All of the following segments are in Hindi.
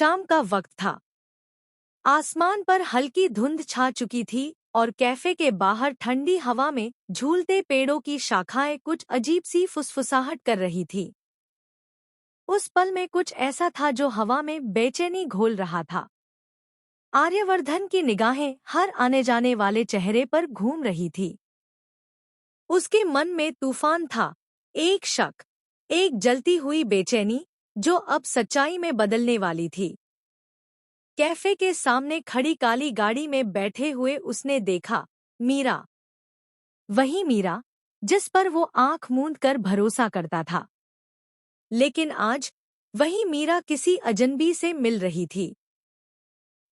शाम का वक्त था। आसमान पर हल्की धुंध छा चुकी थी और कैफे के बाहर ठंडी हवा में झूलते पेड़ों की शाखाएं कुछ अजीब सी फुसफुसाहट कर रही थी। उस पल में कुछ ऐसा था जो हवा में बेचैनी घोल रहा था। आर्यवर्धन की निगाहें हर आने जाने वाले चेहरे पर घूम रही थी। उसके मन में तूफान था, एक शक, एक जलती हुई बेचैनी जो अब सच्चाई में बदलने वाली थी। कैफे के सामने खड़ी काली गाड़ी में बैठे हुए उसने देखा, मीरा। वही मीरा जिस पर वो आंख मूंद कर भरोसा करता था। लेकिन आज वही मीरा किसी अजनबी से मिल रही थी।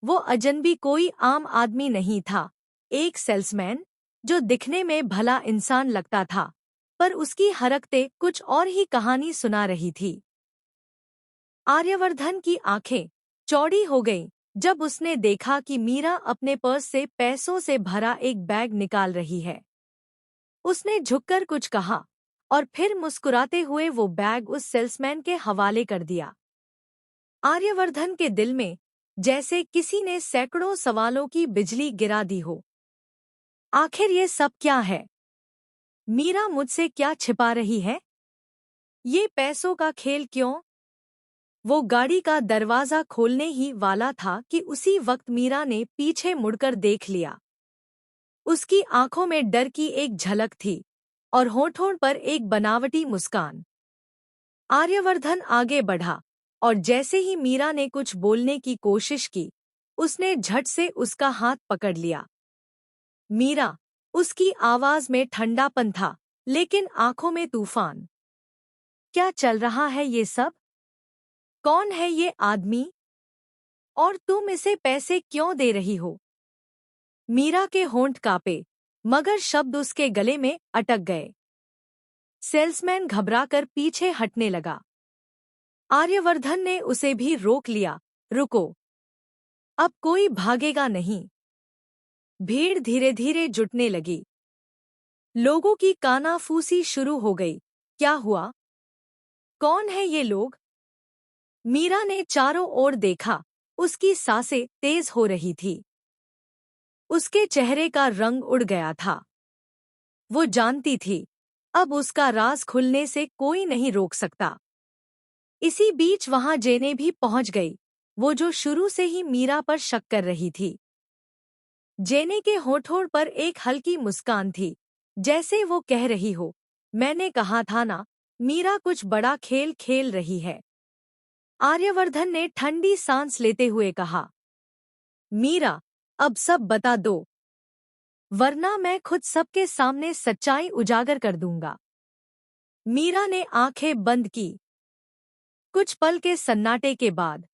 वो अजनबी कोई आम आदमी नहीं था, एक सेल्समैन जो दिखने में भला इंसान लगता था, पर उसकी हरकतें कुछ और ही कहानी सुना रही थी। आर्यवर्धन की आंखें चौड़ी हो गईं जब उसने देखा कि मीरा अपने पर्स से पैसों से भरा एक बैग निकाल रही है। उसने झुककर कुछ कहा और फिर मुस्कुराते हुए वो बैग उस सेल्समैन के हवाले कर दिया। आर्यवर्धन के दिल में जैसे किसी ने सैकड़ों सवालों की बिजली गिरा दी हो। आखिर ये सब क्या है? मीरा मुझसे क्या छिपा रही है? ये पैसों का खेल क्यों? वो गाड़ी का दरवाजा खोलने ही वाला था कि उसी वक्त मीरा ने पीछे मुड़कर देख लिया। उसकी आंखों में डर की एक झलक थी और होठों पर एक बनावटी मुस्कान। आर्यवर्धन आगे बढ़ा और जैसे ही मीरा ने कुछ बोलने की कोशिश की, उसने झट से उसका हाथ पकड़ लिया। मीरा, उसकी आवाज में ठंडापन था, लेकिन आंखों में तूफान। क्या चल रहा है ये सब? कौन है ये आदमी? और तुम इसे पैसे क्यों दे रही हो? मीरा के होंठ कांपे, मगर शब्द उसके गले में अटक गए। सेल्समैन घबराकर पीछे हटने लगा। आर्यवर्धन ने उसे भी रोक लिया। रुको, अब कोई भागेगा नहीं। भीड़ धीरे धीरे जुटने लगी। लोगों की कानाफूसी शुरू हो गई। क्या हुआ? कौन है ये लोग? मीरा ने चारों ओर देखा। उसकी सांसें तेज हो रही थी। उसके चेहरे का रंग उड़ गया था। वो जानती थी, अब उसका राज खुलने से कोई नहीं रोक सकता। इसी बीच वहां जेने भी पहुंच गई, वो जो शुरू से ही मीरा पर शक कर रही थी। जेने के होठों पर एक हल्की मुस्कान थी, जैसे वो कह रही हो, मैंने कहा था ना, मीरा कुछ बड़ा खेल खेल रही है। आर्यवर्धन ने ठंडी सांस लेते हुए कहा, मीरा, अब सब बता दो, वरना मैं खुद सबके सामने सच्चाई उजागर कर दूंगा। मीरा ने आंखें बंद की। कुछ पल के सन्नाटे के बाद